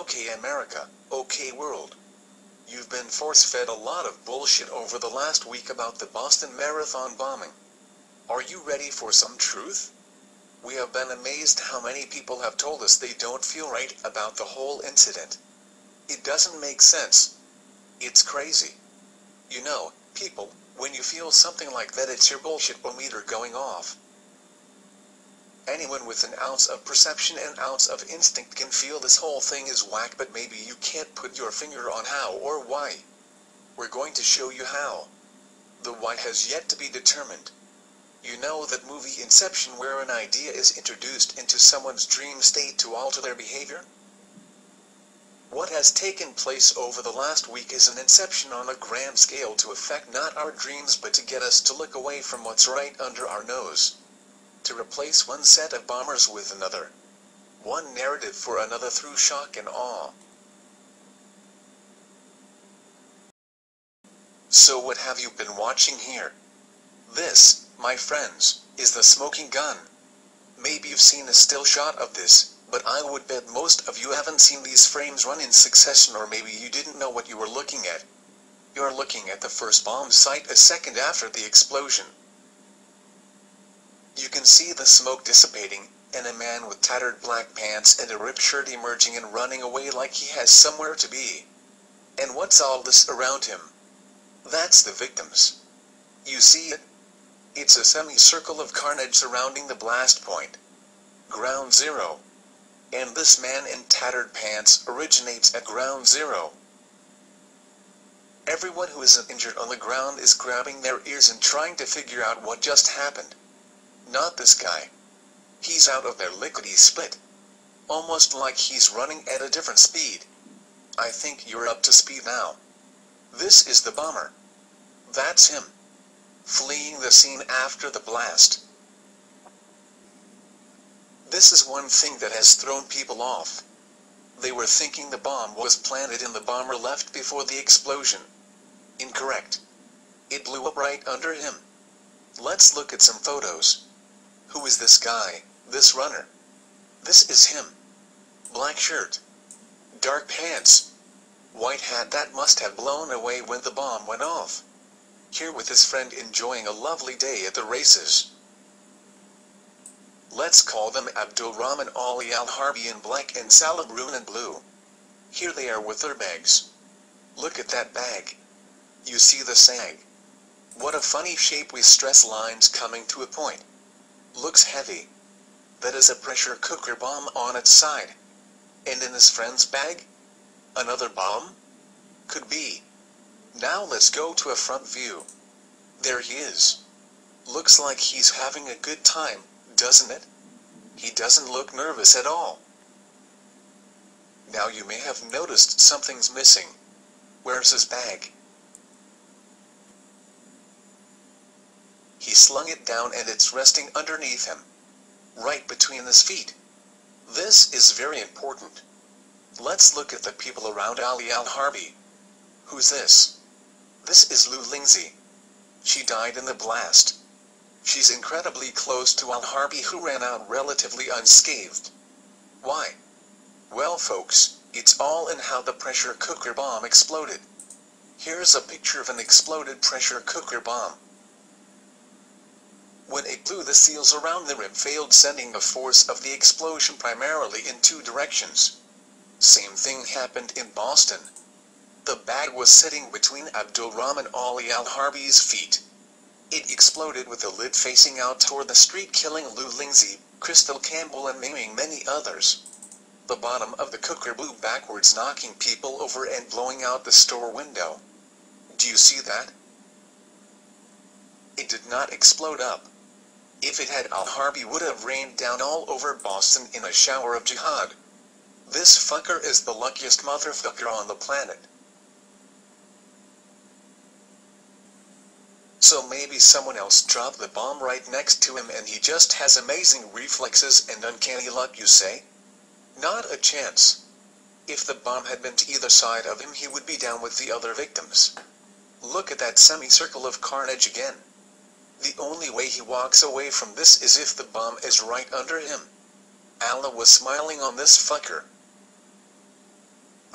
Okay America, okay world. You've been force-fed a lot of bullshit over the last week about the Boston Marathon bombing. Are you ready for some truth? We have been amazed how many people have told us they don't feel right about the whole incident. It doesn't make sense. It's crazy. You know, people, when you feel something like that, it's your bullshit meter going off. Anyone with an ounce of perception and ounce of instinct can feel this whole thing is whack, but maybe you can't put your finger on how or why. We're going to show you how. The why has yet to be determined. You know that movie Inception, where an idea is introduced into someone's dream state to alter their behavior? What has taken place over the last week is an inception on a grand scale to affect not our dreams but to get us to look away from what's right under our nose. To replace one set of bombers with another. One narrative for another through shock and awe. So what have you been watching here? This, my friends, is the smoking gun. Maybe you've seen a still shot of this, but I would bet most of you haven't seen these frames run in succession, or maybe you didn't know what you were looking at. You're looking at the first bomb sight a second after the explosion. You can see the smoke dissipating, and a man with tattered black pants and a ripped shirt emerging and running away like he has somewhere to be. And what's all this around him? That's the victims. You see it? It's a semicircle of carnage surrounding the blast point. Ground zero. And this man in tattered pants originates at ground zero. Everyone who isn't injured on the ground is grabbing their ears and trying to figure out what just happened. Not this guy. He's out of their lickety-split. Almost like he's running at a different speed. I think you're up to speed now. This is the bomber. That's him. Fleeing the scene after the blast. This is one thing that has thrown people off. They were thinking the bomb was planted and the bomber left before the explosion. Incorrect. It blew up right under him. Let's look at some photos. Who is this guy, this runner? This is him. Black shirt. Dark pants. White hat that must have blown away when the bomb went off. Here with his friend enjoying a lovely day at the races. Let's call them Abdulrahman Ali Al-Harbi in black and Salah Brune in blue. Here they are with their bags. Look at that bag. You see the sag. What a funny shape with stress lines coming to a point. Looks heavy. That is a pressure cooker bomb on its side. And in his friend's bag? Another bomb? Could be. Now let's go to a front view. There he is. Looks like he's having a good time, doesn't it? He doesn't look nervous at all. Now you may have noticed something's missing. Where's his bag? He slung it down and it's resting underneath him. Right between his feet. This is very important. Let's look at the people around Ali Al-Harbi. Who's this? This is Lou Lindsay. She died in the blast. She's incredibly close to Al-Harbi, who ran out relatively unscathed. Why? Well folks, it's all in how the pressure cooker bomb exploded. Here's a picture of an exploded pressure cooker bomb. When it blew, the seals around the rim failed, sending the force of the explosion primarily in two directions. Same thing happened in Boston. The bag was sitting between Abdulrahman Ali Al-Harbi's feet. It exploded with the lid facing out toward the street, killing Lou Lindsay, Crystal Campbell and maiming many others. The bottom of the cooker blew backwards, knocking people over and blowing out the store window. Do you see that? It did not explode up. If it had, Al-Harbi would have rained down all over Boston in a shower of jihad. This fucker is the luckiest motherfucker on the planet. So maybe someone else dropped the bomb right next to him and he just has amazing reflexes and uncanny luck, you say? Not a chance. If the bomb had been to either side of him, he would be down with the other victims. Look at that semicircle of carnage again. The only way he walks away from this is if the bomb is right under him. Allah was smiling on this fucker.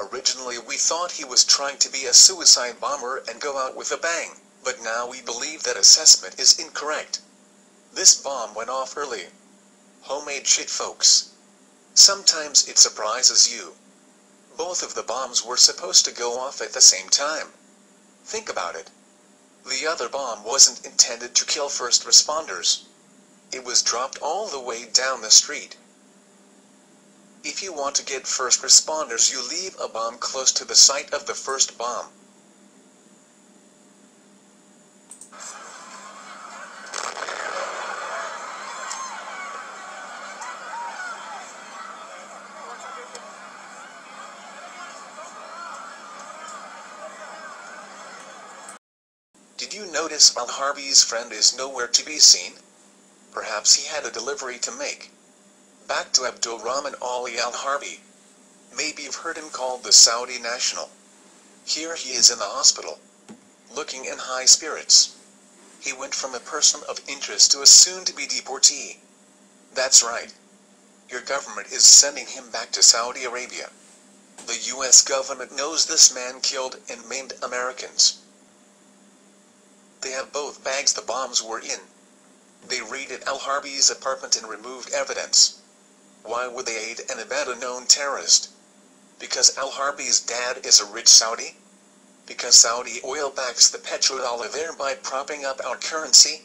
Originally we thought he was trying to be a suicide bomber and go out with a bang, but now we believe that assessment is incorrect. This bomb went off early. Homemade shit, folks. Sometimes it surprises you. Both of the bombs were supposed to go off at the same time. Think about it. The other bomb wasn't intended to kill first responders. It was dropped all the way down the street. If you want to get first responders, you leave a bomb close to the site of the first bomb. Did you notice Al-Harbi's friend is nowhere to be seen? Perhaps he had a delivery to make. Back to Abdul Rahman Ali Al-Harbi. Maybe you've heard him called the Saudi National. Here he is in the hospital, looking in high spirits. He went from a person of interest to a soon-to-be deportee. That's right. Your government is sending him back to Saudi Arabia. The US government knows this man killed and maimed Americans. They have both bags the bombs were in. They raided Al-Harbi's apartment and removed evidence. Why would they aid and abet a known terrorist? Because Al-Harbi's dad is a rich Saudi? Because Saudi oil backs the petrodollar, thereby propping up our currency?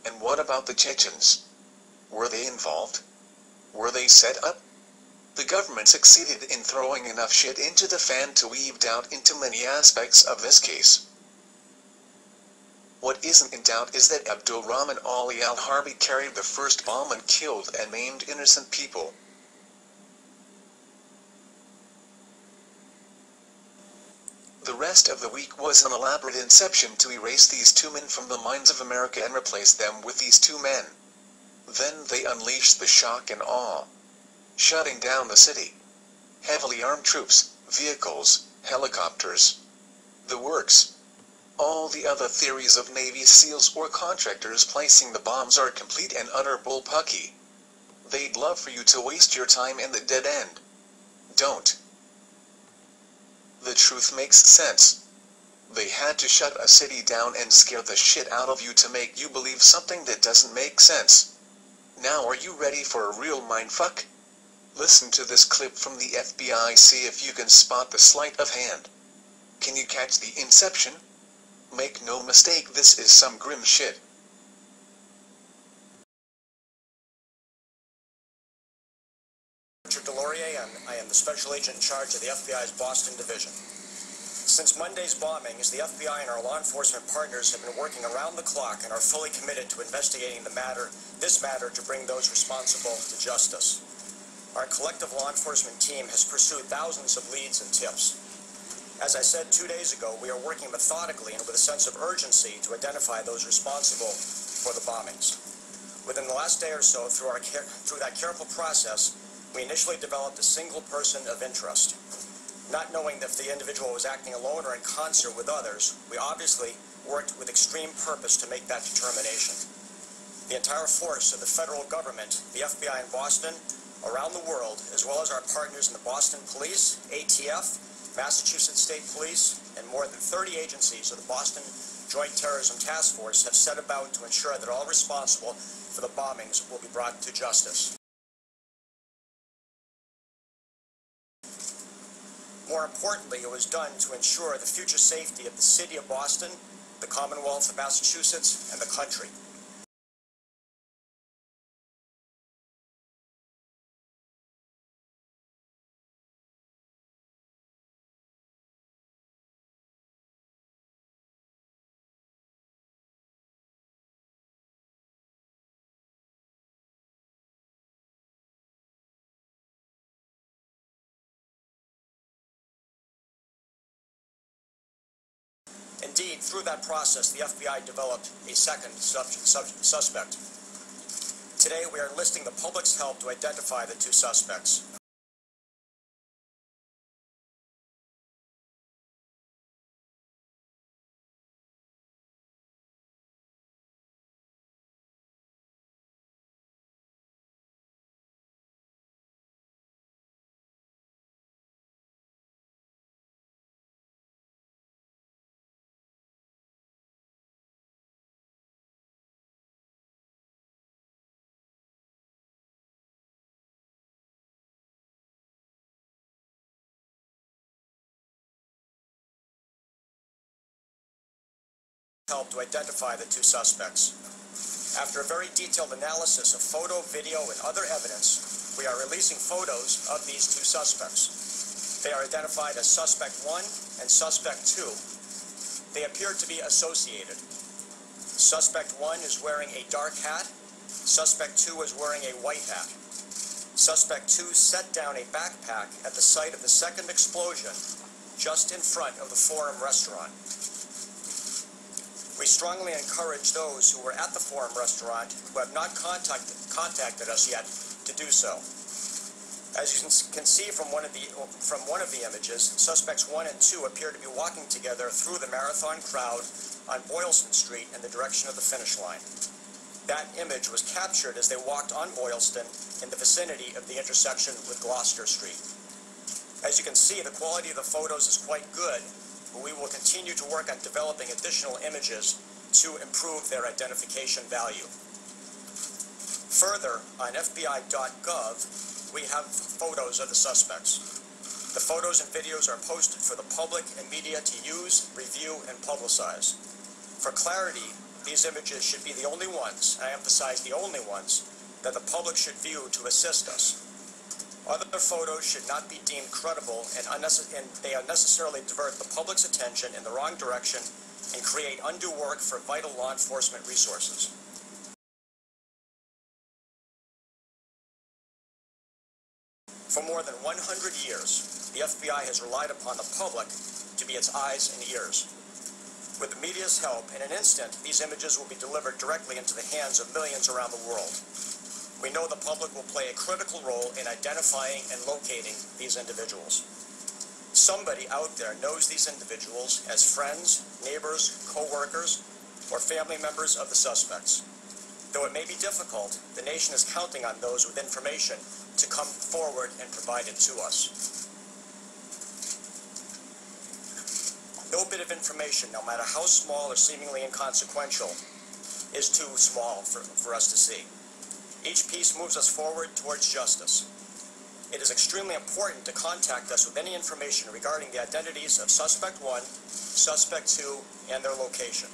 And what about the Chechens? Were they involved? Were they set up? The government succeeded in throwing enough shit into the fan to weave doubt into many aspects of this case. What isn't in doubt is that Abdul Rahman Ali Al-Harbi carried the first bomb and killed and maimed innocent people. The rest of the week was an elaborate inception to erase these two men from the minds of America and replace them with these two men. Then they unleashed the shock and awe, shutting down the city. Heavily armed troops, vehicles, helicopters. The works. All the other theories of Navy SEALs or contractors placing the bombs are complete and utter bullpucky. They'd love for you to waste your time in the dead end. Don't. The truth makes sense. They had to shut a city down and scare the shit out of you to make you believe something that doesn't make sense. Now are you ready for a real mindfuck? Listen to this clip from the FBI, see if you can spot the sleight of hand. Can you catch the inception? Make no mistake, this is some grim shit. Richard Delorier, I am the special agent in charge of the FBI's Boston Division. Since Monday's bombings, the FBI and our law enforcement partners have been working around the clock and are fully committed to investigating this matter to bring those responsible to justice. Our collective law enforcement team has pursued thousands of leads and tips. As I said 2 days ago, we are working methodically and with a sense of urgency to identify those responsible for the bombings. Within the last day or so, through that careful process, we initially developed a single person of interest. Not knowing if the individual was acting alone or in concert with others, we obviously worked with extreme purpose to make that determination. The entire force of the federal government, the FBI in Boston, around the world, as well as our partners in the Boston Police, ATF, Massachusetts State Police, and more than 30 agencies of the Boston Joint Terrorism Task Force have set about to ensure that all responsible for the bombings will be brought to justice. More importantly, it was done to ensure the future safety of the city of Boston, the Commonwealth of Massachusetts, and the country. Indeed, through that process, the FBI developed a second suspect. Today, we are enlisting the public's help to identify the two suspects. help to identify the two suspects. After a very detailed analysis of photo, video, and other evidence, we are releasing photos of these two suspects. They are identified as Suspect 1 and Suspect 2. They appear to be associated. Suspect 1 is wearing a dark hat. Suspect 2 is wearing a white hat. Suspect 2 set down a backpack at the site of the second explosion, just in front of the Forum restaurant. We strongly encourage those who were at the Forum restaurant who have not contacted us yet to do so. As you can see from one of the images, suspects 1 and 2 appear to be walking together through the marathon crowd on Boylston Street in the direction of the finish line. That image was captured as they walked on Boylston in the vicinity of the intersection with Gloucester Street. As you can see, the quality of the photos is quite good, but we will continue to work on developing additional images to improve their identification value. Further, on FBI.gov, we have photos of the suspects. The photos and videos are posted for the public and media to use, review, and publicize. For clarity, these images should be the only ones, and I emphasize the only ones, that the public should view to assist us. Other photos should not be deemed credible, and they unnecessarily divert the public's attention in the wrong direction and create undue work for vital law enforcement resources. For more than 100 years, the FBI has relied upon the public to be its eyes and ears. With the media's help, in an instant, these images will be delivered directly into the hands of millions around the world. We know the public will play a critical role in identifying and locating these individuals. Somebody out there knows these individuals as friends, neighbors, co-workers, or family members of the suspects. Though it may be difficult, the nation is counting on those with information to come forward and provide it to us. No bit of information, no matter how small or seemingly inconsequential, is too small for us to see. Each piece moves us forward towards justice. It is extremely important to contact us with any information regarding the identities of Suspect 1, Suspect 2, and their location.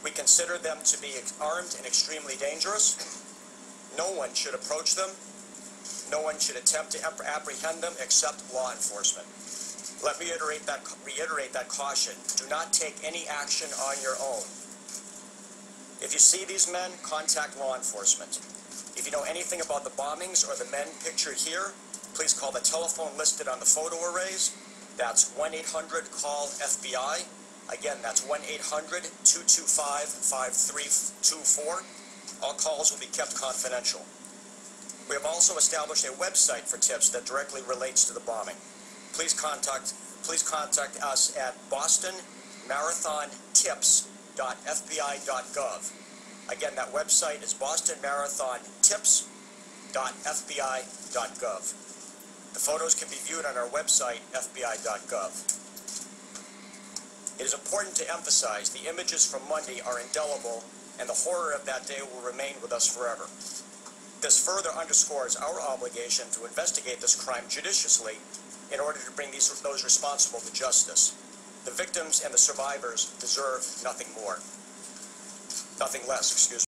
We consider them to be armed and extremely dangerous. No one should approach them. No one should attempt to apprehend them except law enforcement. Let me reiterate that caution. Do not take any action on your own. If you see these men, contact law enforcement. If you know anything about the bombings or the men pictured here, please call the telephone listed on the photo arrays. That's 1-800-CALL-FBI. Again, that's 1-800-225-5324. All calls will be kept confidential. We have also established a website for tips that directly relates to the bombing. Please contact us at BostonMarathonTIPS.FBI.gov. Again, that website is BostonMarathonTIPS.FBI.gov. The photos can be viewed on our website, FBI.gov. It is important to emphasize the images from Monday are indelible, and the horror of that day will remain with us forever. This further underscores our obligation to investigate this crime judiciously in order to bring those responsible to justice. The victims and the survivors deserve nothing less, excuse me.